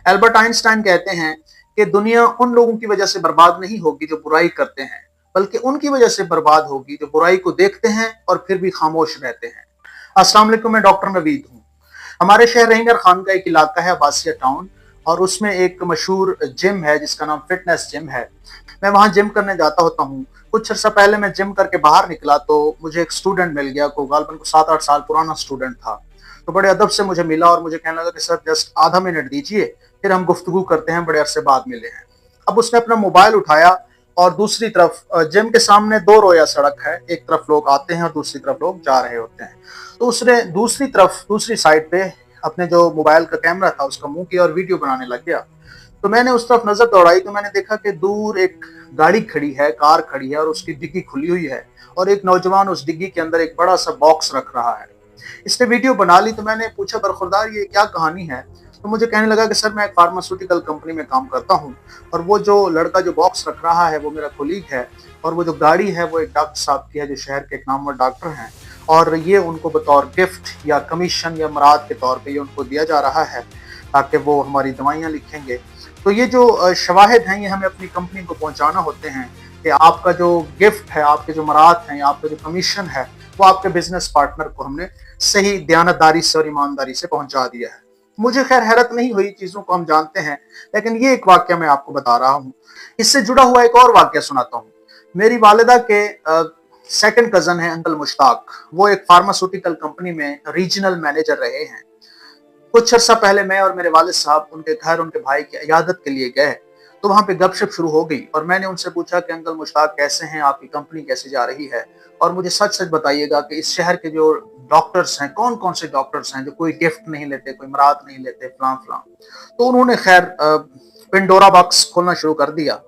Albert Einstein कहते हैं कि दुनिया उन लोगों की वजह से बर्बाद नहीं होगी जो बुराई करते हैं, बल्कि उनकी वजह से बर्बाद होगी जो बुराई को देखते हैं और फिर भी खामोश रहते हैं। अस्सलाम वालेकुम, मैं डॉक्टर नवीद हूँ। हमारे शहर रहींगर खान का एक इलाका है अब्बासिया टाउन, और उसमें एक मशहूर जिम है जिसका नाम फिटनेस जिम है। मैं वहाँ जिम करने जाता होता हूँ। कुछ अर्सा पहले मैं जिम करके बाहर निकला तो मुझे एक स्टूडेंट मिल गया, को गालबन को 7-8 साल पुराना स्टूडेंट था। तो बड़े अदब से मुझे मिला और मुझे कहने लगा कि सर जस्ट आधा मिनट दीजिए, फिर हम गुफ्तगू करते हैं, बड़े अरसे बाद मिले हैं। अब उसने अपना मोबाइल उठाया और दूसरी तरफ जिम के सामने दो रोया सड़क है, एक तरफ लोग आते हैं और दूसरी तरफ लोग जा रहे होते हैं। तो उसने दूसरी तरफ दूसरी साइड पे अपने जो मोबाइल का कैमरा था उसका मुंह किया और वीडियो बनाने लग गया। तो मैंने उस तरफ नजर दौड़ाई तो मैंने देखा कि दूर एक गाड़ी खड़ी है, कार खड़ी है और उसकी डिग्गी खुली हुई है और एक नौजवान उस डिग्गी के अंदर एक बड़ा सा बॉक्स रख रहा है। इसने वीडियो बना ली तो मैंने पूछा बरखुरदार ये क्या कहानी है। तो मुझे कहने लगा कि सर मैं एक फार्मास्यूटिकल कंपनी में काम करता हूँ और वो जो लड़का जो बॉक्स रख रहा है वो मेरा कोलीग है, और वो जो गाड़ी है वो एक डॉक्टर साहब की है जो शहर के एक नामवर डॉक्टर हैं, और ये उनको बतौर गिफ्ट या कमीशन या मराद के तौर पे ये उनको दिया जा रहा है ताकि वो हमारी दवाइयाँ लिखेंगे। तो ये जो शवाहिद हैं ये हमें अपनी कंपनी को पहुंचाना होते हैं कि आपका जो गिफ्ट है, आपके जो मराद हैं, आपका जो कमीशन है, वो आपके बिजनेस पार्टनर को हमने सही दयानतदारी से और ईमानदारी से पहुंचा दिया है। मुझे खैर हैरत नहीं हुई, चीज़ों को हम जानते हैं, लेकिन ये एक वाक्य मैं आपको बता रहा हूँ। इससे जुड़ा हुआ एक और वाक्य सुनाता हूँ। मेरी वालिदा के सेकंड कज़न है अंकल मुश्ताक, वो एक फार्मास्यूटिकल कंपनी में रीजनल मैनेजर रहे हैं। कुछ अर्सा पहले मैं और मेरे वालिद साहब उनके घर उनके भाई की इयादत के लिए गए, तो वहाँ पे गपशप शुरू हो गई और मैंने उनसे पूछा कि अंकल मुश्ताक कैसे हैं, आपकी कंपनी कैसे जा रही है, और मुझे सच सच बताइएगा कि इस शहर के जो डॉक्टर्स हैं, कौन कौन से डॉक्टर्स हैं जो कोई गिफ्ट नहीं लेते, कोई मराद नहीं लेते, फलां फलां। तो उन्होंने खैर पिंडोरा बॉक्स खोलना शुरू कर दिया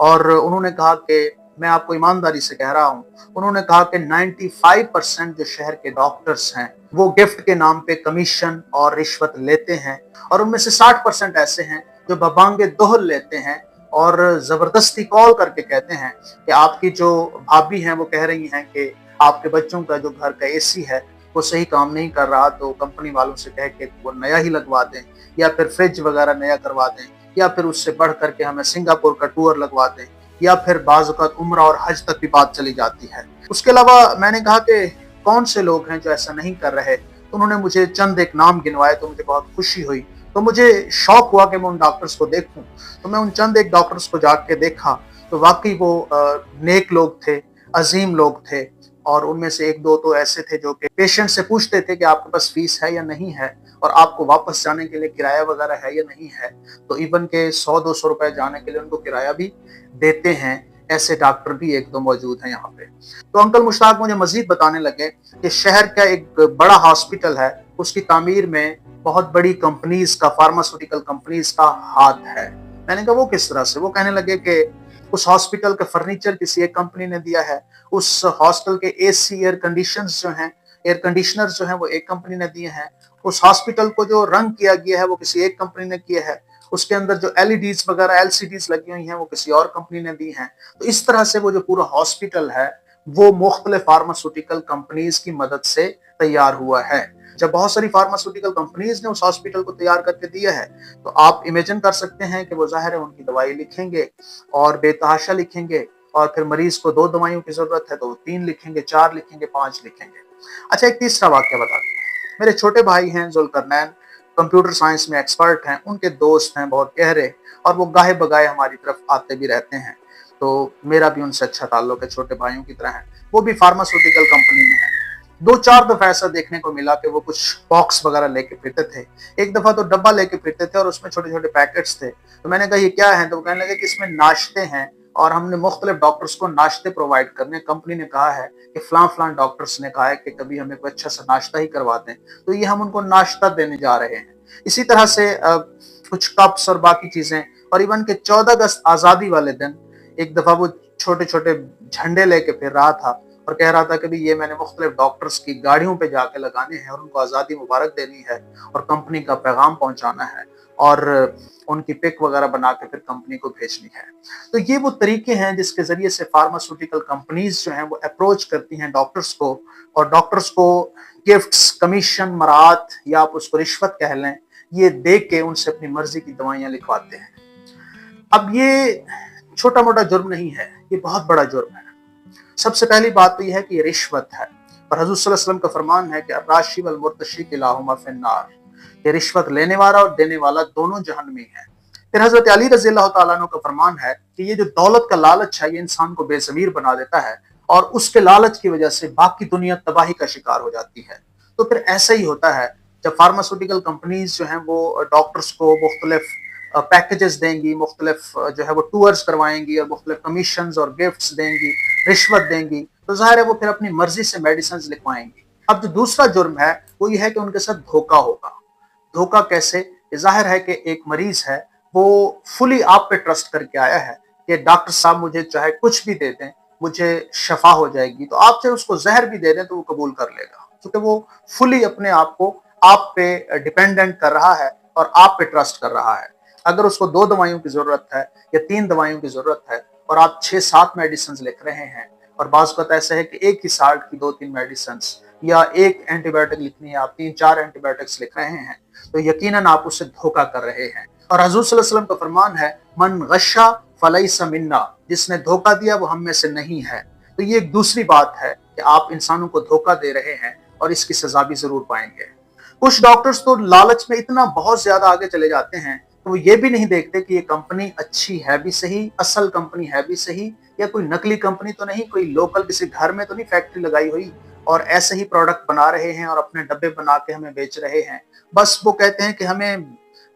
और उन्होंने कहा कि मैं आपको ईमानदारी से कह रहा हूँ, उन्होंने कहा कि 95% जो शहर के डॉक्टर्स हैं वो गिफ्ट के नाम पे कमीशन और रिश्वत लेते हैं, और उनमें से 60% ऐसे हैं जो बबांगे दोहल लेते हैं और जबरदस्ती कॉल करके कहते हैं कि आपकी जो भाभी हैं वो कह रही हैं कि आपके बच्चों का जो घर का एसी है वो सही काम नहीं कर रहा, तो कंपनी वालों से कह के वो नया ही लगवा दें, या फिर फ्रिज वगैरह नया करवा दें, या फिर उससे बढ़ करके हमें सिंगापुर का टूर लगवा दें, या फिर बाज़ औक़ात उम्रा और हज तक भी बात चली जाती है। उसके अलावा मैंने कहा कि कौन से लोग हैं जो ऐसा नहीं कर रहे, तो उन्होंने मुझे चंद एक नाम गिनवाए तो मुझे बहुत खुशी हुई। तो मुझे शौक हुआ कि मैं उन डॉक्टर्स को देखूं, तो मैं उन चंद एक डॉक्टर्स को जाके देखा तो वाकई वो नेक लोग थे, अजीम लोग थे, और उनमें से एक दो तो ऐसे थे जो कि पेशेंट से पूछते थे कि आपके पास फीस है या नहीं है, और आपको वापस जाने के लिए किराया वगैरह है या नहीं है, तो इवन के 100-200 रुपए जाने के लिए उनको किराया भी देते हैं। ऐसे डॉक्टर भी एक दो मौजूद हैं यहाँ पे। तो अंकल मुश्ताक मुझे मजीद बताने लगे कि शहर का एक बड़ा हॉस्पिटल है, उसकी तामीर में बहुत बड़ी कंपनीज का, फार्मास्यूटिकल कंपनीज का हाथ है। मैंने कहा वो किस तरह से? वो कहने लगे कि उस हॉस्पिटल का फर्नीचर किसी एक कंपनी ने दिया है, उस हॉस्टल के एसी एयर कंडीशंस जो हैं, एयर कंडीशनर्स जो हैं वो एक कंपनी ने दिए हैं, उस हॉस्पिटल को जो रंग किया गया है वो किसी एक कंपनी ने किया है, उसके अंदर जो एलईडीज वगैरह एलसीडीज लगी हुई हैं वो किसी और कंपनी ने दी हैं। तो इस तरह से वो जो पूरा हॉस्पिटल है वो मुख्तलिफ फार्मास्यूटिकल कंपनीज की मदद से तैयार हुआ है। जब बहुत सारी फार्मास्यूटिकल कंपनीज ने उस हॉस्पिटल को तैयार करके दिया है तो आप इमेजिन कर सकते हैं कि वो जाहिर है उनकी दवाई लिखेंगे और बेतहाशा लिखेंगे, और फिर मरीज को 2 दवाइयों की जरूरत है तो वो 3 लिखेंगे, 4 लिखेंगे, 5 लिखेंगे। अच्छा, एक तीसरा वाक्य बताते हैं। मेरे छोटे भाई हैं जुल्करनैन, कंप्यूटर साइंस में एक्सपर्ट हैं, उनके दोस्त हैं बहुत गहरे, और वो गाहे बगाए हमारी तरफ आते भी रहते हैं, तो मेरा भी उनसे अच्छा ताल्लुक है, छोटे भाइयों की तरह है। वो भी फार्मास्यूटिकल कंपनी में है। 2-4 दफा ऐसा देखने को मिला कि वो कुछ बॉक्स वगैरह लेके फिरते थे। एक दफा तो डब्बा लेके फिरते थे और उसमें छोटे छोटे पैकेट्स थे। तो मैंने कहा ये क्या है? तो वो कहने लगे कि इसमें नाश्ते हैं और हमने मुख्तलिफ डॉक्टर्स को नाश्ते प्रोवाइड करने, कंपनी ने कहा है कि फलां फलां डॉक्टर्स ने कहा है कि कभी हमें कोई अच्छा सा नाश्ता ही करवा दें, तो ये हम उनको नाश्ता देने जा रहे हैं। इसी तरह से कुछ कप्स और बाकी चीजें, और इवन के 14 अगस्त आज़ादी वाले दिन एक दफा वो छोटे छोटे झंडे लेके फिर रहा था और कह रहा था कि भी ये मैंने मुख्तलिफ डॉक्टर्स की गाड़ियों पे जाके लगाने हैं और उनको आज़ादी मुबारक देनी है और कंपनी का पैगाम पहुंचाना है और उनकी पिक वगैरह बना के फिर कंपनी को भेजनी है। तो ये वो तरीके हैं जिसके जरिए से फार्मास्यूटिकल कंपनीज जो हैं वो अप्रोच करती हैं डॉक्टर्स को, और डॉक्टर्स को गिफ्ट्स, कमीशन, मरात, या आप उसको रिश्वत कह लें, یہ دیکھ کے ان سے اپنی مرضی کی دوائیاں لکھواتے ہیں۔ اب یہ چھوٹا موٹا جرم نہیں ہے، یہ بہت بڑا جرم ہے۔ سب سے پہلی بات تو یہ ہے کہ یہ رشوت ہے، اور حضور صلی اللہ علیہ وسلم کا فرمان ہے کہ الراشی والمرتشی کلاہما فی النار، یہ رشوت لینے والا اور دینے والا دونوں جہنمی ہیں۔ پھر حضرت علی رضی اللہ تعالیٰ عنہ کا فرمان ہے کہ یہ جو دولت کا لالچ ہے یہ انسان کو بے ضمیر بنا دیتا ہے، اور اس کے لالچ کی وجہ سے باقی دنیا تباہی کا شکار ہو جاتی ہے۔ تو پھر ایسا ہی ہوتا ہے جب فارماسوٹیکل کمپنیز جو ہیں وہ ڈاکٹرز کو مختلف پیکیجز دیں گی، مختلف جو ہے وہ ٹورز کروائیں گی، اور مختلف کمیشنز اور گفٹس دیں گی، رشوت دیں گی، تو ظاہر ہے وہ پھر اپنی مرضی سے میڈیسنز لکھوائیں گی۔ اب جو دوسرا جرم ہے وہ یہ ہے کہ ان کے ساتھ دھوکہ ہوگا۔ دھوکہ کیسے؟ یہ ظاہر ہے کہ ایک مریض ہے، وہ فلی آپ پہ ٹرسٹ کر کے آیا ہے کہ ڈاکٹر صاحب مجھے چاہے کچھ بھی دے دیں مجھے شفا ہو جائے گی، تو آپ چاہے اس کو زہر بھی دے دیں تو وہ قبول کر لے گا، کیونکہ وہ فلی اپنے آپ کو آپ پہ ڈیپینڈنٹ کر رہا ہے اور آپ پہ ٹرسٹ کر رہا ہے۔ اگر اس کو 2 دوائیوں کی ضرورت ہے یا 3 دوائیوں کی ضرورت ہے اور آپ 6-7 میڈیسنز لکھ رہے ہیں، اور بعض اوقات ایسا ہے کہ ایک ہی سالٹ کی 2-3 میڈیسنز، یا ایک اینٹی بایوٹک لکھنی ہے آپ 3-4 اینٹی بایوٹکس لکھ رہے ہیں، تو یقیناً آپ اسے دھوکہ کر رہے ہیں۔ اور حضور صلی اللہ علیہ وسلم کا فرمان ہے من غشا فلیس منا، جس نے دھوکہ دیا وہ ہم میں سے نہیں ہے۔ تو یہ ایک دوسری بات ہے کہ آپ انسانوں کو دھوکہ دے رہے ہیں اور اس کی سزا بھی ضرور پائیں گے۔ کچھ ڈاکٹرز تو لالچ میں اتنا بہت زیادہ آگے چلے جاتے ہیں کہ وہ یہ بھی نہیں دیکھتے کہ یہ کمپنی اچھی ہے بھی صحیح، اصل کمپنی ہے بھی صحیح، یا کوئی نقلی کمپنی تو نہیں، کوئی لوکل کسی گھر میں تو نہیں فیکٹری لگائی ہوئی اور ایسے ہی پروڈکٹ بنا رہے ہیں اور اپنے ڈبے بنا کے ہمیں بیچ رہے ہیں۔ بس وہ کہتے ہیں کہ ہمیں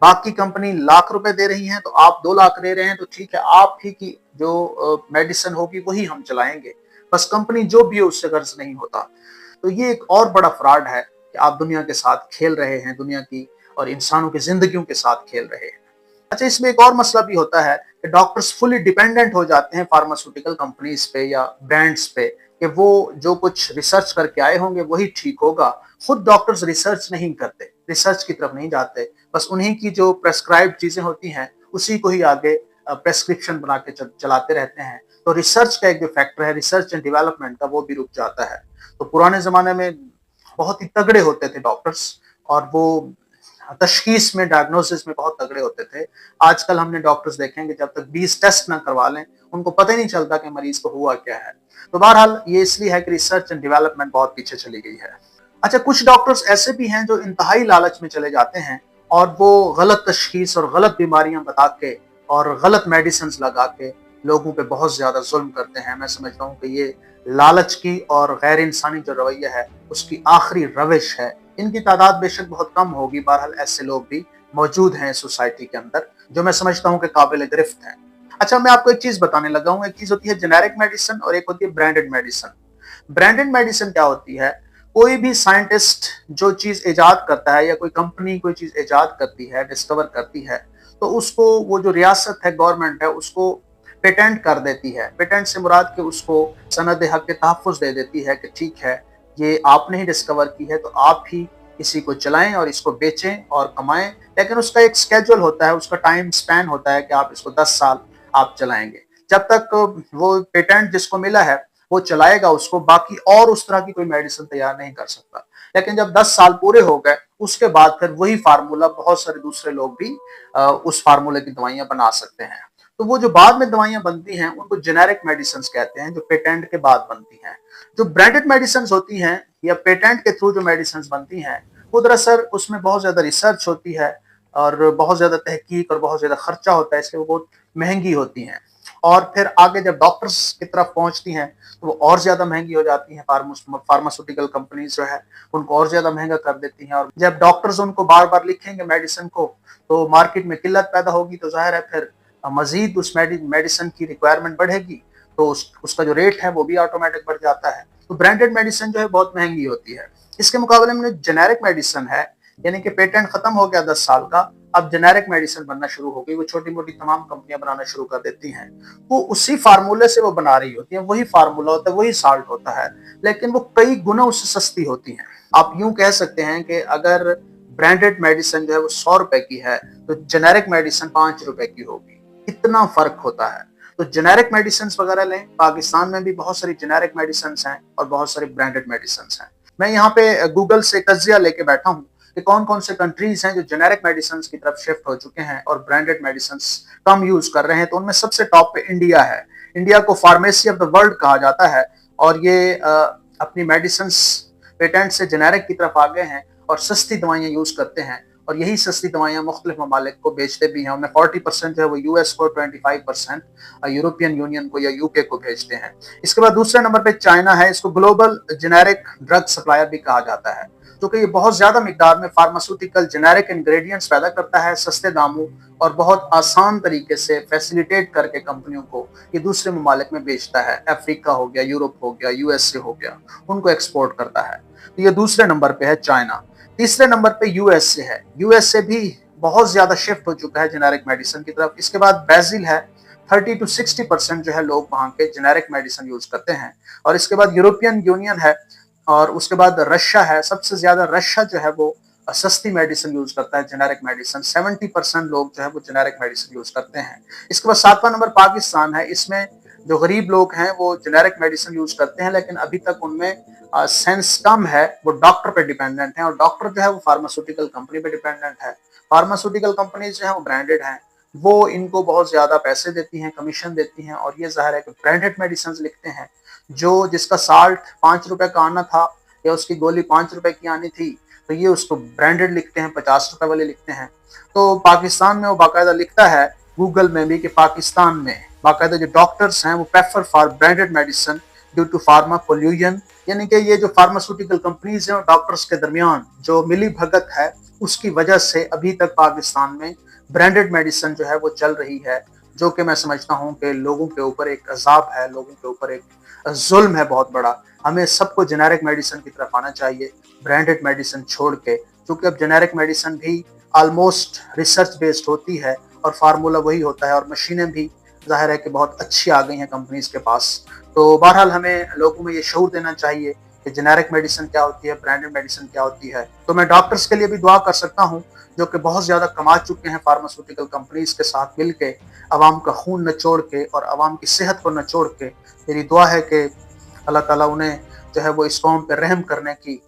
باقی کمپنی لاکھ روپے دے رہی ہیں تو آپ 2 لاکھ دے رہے ہیں، تو ٹھیک ہے آپ ہی کی جو میڈیسن ہوگی وہی ہم چلائیں گے، بس کمپنی جو بھی ہے اس سے غرض نہیں ہوتا۔ تو یہ ایک اور بڑا فراڈ ہے کہ آپ دنیا کے ساتھ کھیل رہے ہیں، دنیا کی اور انسانوں کی زندگیوں کے ساتھ کھیل رہے ہیں۔ اچھا، اس میں ایک اور مسئلہ بھی ہوتا ہے کہ ڈاکٹرز فلی ڈیپینڈنٹ ہو جاتے ہیں فارماسوٹیکل کمپنیز پہ یا برانڈز پہ کہ وہ جو کچھ ریسرچ کر کے آئے ہوں گے وہی ٹھیک ہوگا۔ خود ڈاکٹرز ریسرچ نہیں کرتے، ریسرچ کی طرف نہیں جاتے، بس انہی کی جو پریسکرائبڈ چیزیں ہوتی ہیں اسی کو ہی آگے پریسکرپشن بنا کے چلاتے رہتے ہیں۔ تو ریسرچ کا ایک جو فیکٹر ہے، ریسرچ اینڈ ڈیولپمنٹ کا، وہ بھی رک جاتا ہے۔ تو پرانے زمانے میں بہت ہی تگڑے ہوتے تھے ڈاکٹرز، اور وہ تشخیص میں، ڈائگنوسس میں بہت تگڑے ہوتے تھے۔ آج کل ہم نے ڈاکٹرز دیکھیں کہ جب تک 20 ٹیسٹ نہ کروا لیں ان کو پتہ ہی نہیں چلتا کہ مریض کو ہوا کیا ہے۔ تو بہرحال یہ اس لیے ہے کہ ریسرچ اینڈ ڈیولپمنٹ بہت پیچھے چلی گئی ہے۔ اچھا، کچھ ڈاکٹرز ایسے بھی ہیں جو انتہائی لالچ میں چلے جاتے ہیں اور وہ غلط تشخیص اور غلط بیماریاں بتا کے اور غلط میڈیسنز لگا کے لوگوں پہ بہت زیادہ ظلم کرتے ہیں۔ میں سمجھتا ہوں کہ یہ لالچ کی اور غیر انسانی جو رویہ ہے اس کی آخری روش ہے۔ ان کی تعداد بے شک بہت کم ہوگی، بہرحال ایسے لوگ بھی موجود ہیں سوسائٹی کے اندر جو میں سمجھتا ہوں کہ قابل گرفت ہیں۔ اچھا، میں آپ کو ایک چیز بتانے لگا ہوں۔ ایک چیز ہوتی ہے جنیرک میڈیسن اور ایک ہوتی ہے برانڈڈ میڈیسن۔ برانڈڈ میڈیسن کیا ہوتی ہے؟ کوئی بھی سائنٹسٹ جو چیز ایجاد کرتا ہے یا کوئی کمپنی کوئی چیز ایجاد کرتی ہے، ڈسکور کرتی ہے، تو اس کو وہ جو ریاست ہے، گورنمنٹ ہے، اس کو پیٹنٹ کر دیتی ہے۔ پیٹنٹ سے مراد کہ اس کو سند حق کے تحفظ دے دیتی ہے کہ ٹھیک ہے یہ آپ نے ہی ڈسکور کی ہے تو آپ ہی اسی کو چلائیں اور اس کو بیچیں اور کمائیں، لیکن اس کا ایک سکیجول ہوتا ہے، اس کا ٹائم سپین ہوتا ہے کہ آپ اس کو 10 سال آپ چلائیں گے۔ جب تک وہ پیٹنٹ جس کو ملا ہے وہ چلائے گا اس کو، باقی اور اس طرح کی کوئی میڈیسن تیار نہیں کر سکتا۔ لیکن جب 10 سال پورے ہو گئے اس کے بعد پھر وہی فارمولہ بہت سارے دوسرے لوگ بھی اس فارمولے کی دوائیاں بنا سکتے ہیں۔ تو وہ جو بعد میں دوائیاں بنتی ہیں ان کو جنیرک میڈیسنز کہتے ہیں، جو پیٹنٹ کے بعد بنتی ہیں۔ جو برانڈڈ میڈیسنز ہوتی ہیں یا پیٹنٹ کے تھرو جو میڈیسنز بنتی ہیں، وہ دراصل اس میں بہت زیادہ ریسرچ ہوتی ہے اور بہت زیادہ تحقیق اور بہت زیادہ خرچہ ہوتا ہے، اس لیے وہ بہت مہنگی ہوتی ہیں، اور پھر آگے جب ڈاکٹرز کی طرف پہنچتی ہیں تو وہ اور زیادہ مہنگی ہو جاتی ہیں۔ فارماسوٹیکل کمپنیز جو ہے ان کو اور زیادہ مہنگا کر دیتی ہیں، اور جب ڈاکٹرز ان کو بار بار لکھیں گے میڈیسن کو تو مارکیٹ میں قلت پیدا ہوگی، تو ظاہر ہے پھر مزید اس میڈیسن کی ریکوائرمنٹ بڑھے گی، تو اس کا جو ریٹ ہے وہ بھی آٹومیٹک بڑھ جاتا ہے۔ تو برانڈڈ میڈیسن جو ہے بہت مہنگی ہوتی ہے۔ اس کے مقابلے میں جنیرک میڈیسن ہے، یعنی کہ پیٹنٹ ختم ہو گیا 10 سال کا، اب جنیرک میڈیسن بننا شروع ہو گئی، وہ چھوٹی موٹی تمام کمپنیاں بنانا شروع کر دیتی ہیں۔ وہ اسی فارمولے سے وہ بنا رہی ہوتی ہیں، وہی فارمولہ ہوتا ہے، وہی سالٹ ہوتا ہے، لیکن وہ کئی گنا اس سے سستی ہوتی ہیں۔ آپ یوں کہہ سکتے ہیں کہ اگر برانڈڈ میڈیسن جو ہے وہ 100 روپے کی ہے تو جنیرک میڈیسن 5 روپے کی ہوگی، اتنا فرق ہوتا ہے۔ تو جنیرک میڈیسنز وغیرہ لیں، پاکستان میں بھی بہت ساری جنیرک میڈیسنز ہیں اور بہت ساری برانڈڈ میڈیسنز ہیں۔ میں یہاں پہ گوگل سے تجزیہ لے کے بیٹھا ہوں कि कौन कौन से कंट्रीज हैं जो जेनेरिक मेडिसिन की तरफ शिफ्ट हो चुके हैं और ब्रांडेड मेडिसिन कम यूज कर रहे हैं। तो उनमें सबसे टॉप पे इंडिया है। इंडिया को फार्मेसी ऑफ द वर्ल्ड कहा जाता है और ये अपनी मेडिसिन पेटेंट से जेनेरिक की तरफ आ गए हैं और सस्ती दवाइयाँ यूज करते हैं और यही सस्ती दवाइयाँ मुख्तलिफ ममालिक को बेचते भी हैं। उनमें 40% जो है वो यूएस को, 25% यूरोपियन यूनियन को या यूके को भेजते हैं। इसके बाद दूसरे नंबर पे चाइना है। इसको ग्लोबल जेनेरिक ड्रग सप्लायर भी कहा जाता है, क्योंकि ये बहुत ज्यादा मिकदार में फार्मास्यूटिकल जेनेरिक इंग्रेडिएंट्स पैदा करता है सस्ते दामों और बहुत आसान तरीके से फैसिलिटेट करके कंपनियों को ये दूसरे ममालिक में बेचता है। अफ्रीका हो गया, यूरोप हो गया, यूएसए हो गया, उनको एक्सपोर्ट करता है। तो ये दूसरे नंबर पे है चाइना। तीसरे नंबर पे यूएसए है। यूएसए भी बहुत ज्यादा शिफ्ट हो चुका है जेनेरिक मेडिसिन की तरफ। इसके बाद ब्राजील है। 30 to 60% जो है लोग वहां के जेनेरिक मेडिसिन यूज करते हैं। और इसके बाद यूरोपियन यूनियन है और उसके बाद रशिया है। सबसे ज्यादा रशिया जो है वो सस्ती मेडिसिन यूज करता है, जेनेरिक मेडिसिन। 70% लोग जो है वो जेनेरिक मेडिसिन यूज करते हैं। इसके बाद 7वां नंबर पाकिस्तान है। इसमें जो गरीब लोग हैं वो जेनेरिक मेडिसिन यूज करते हैं, लेकिन अभी तक उनमें सेंस कम है। वो डॉक्टर पे डिपेंडेंट है और डॉक्टर जो है वो फार्मास्यूटिकल कंपनी पे डिपेंडेंट है। फार्मास्यूटिकल कंपनीज जो है वो ब्रांडेड हैं, वो इनको बहुत ज्यादा पैसे देती हैं, कमीशन देती हैं और ये जाहिर है कि ब्रांडेड मेडिसिन लिखते हैं। जो जिसका साल्ट 5 रुपए का आना था या उसकी गोली 5 रुपए की आनी थी, तो ये उसको ब्रांडेड लिखते हैं, 50 रुपए वाले लिखते हैं। तो पाकिस्तान में वो बाकायदा लिखता है गूगल में भी कि पाकिस्तान में बाकायदा जो डॉक्टर्स हैं वो prefer for branded medicine due to pharma pollution, यानी कि ये जो फार्मास्यूटिकल कंपनीज हैं और डॉक्टर्स के दरमियान जो मिली भगत है उसकी वजह से अभी तक पाकिस्तान में ब्रांडेड मेडिसिन जो है वो चल रही है, जो कि मैं समझता हूँ कि लोगों के ऊपर एक अजाब है, लोगों के ऊपर एक जुल्म है बहुत बड़ा। हमें सबको जेनेरिक मेडिसिन की तरफ आना चाहिए, ब्रांडेड मेडिसिन छोड़ के, क्योंकि अब जेनेरिक मेडिसिन भी ऑलमोस्ट रिसर्च बेस्ड होती है और फार्मूला वही होता है और मशीनें भी जाहिर है कि बहुत अच्छी आ गई हैं कंपनीज के पास। तो बहरहाल हमें लोगों में ये शऊर देना चाहिए कि जेनेरिक मेडिसिन क्या होती है, ब्रांडेड मेडिसिन क्या होती है। तो मैं डॉक्टर्स के लिए भी दुआ कर सकता हूँ जो कि बहुत ज्यादा कमा चुके हैं फार्मास्यूटिकल कंपनीज के साथ मिलके, अवाम का खून नचोड़ के और अवाम की सेहत को नचोड़ के। मेरी दुआ है कि अल्लाह ताला उन्हें जो है वो इस कौम पर रहम करने की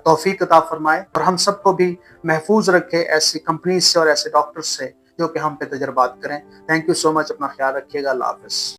तौफीक अता फरमाए और हम सबको भी महफूज रखे ऐसी कंपनीज से और ऐसे डॉक्टर्स से जो कि हम पे तजर्बात करें। Thank you so much. अपना ख्याल रखिएगा। अल्लाह हाफिज़।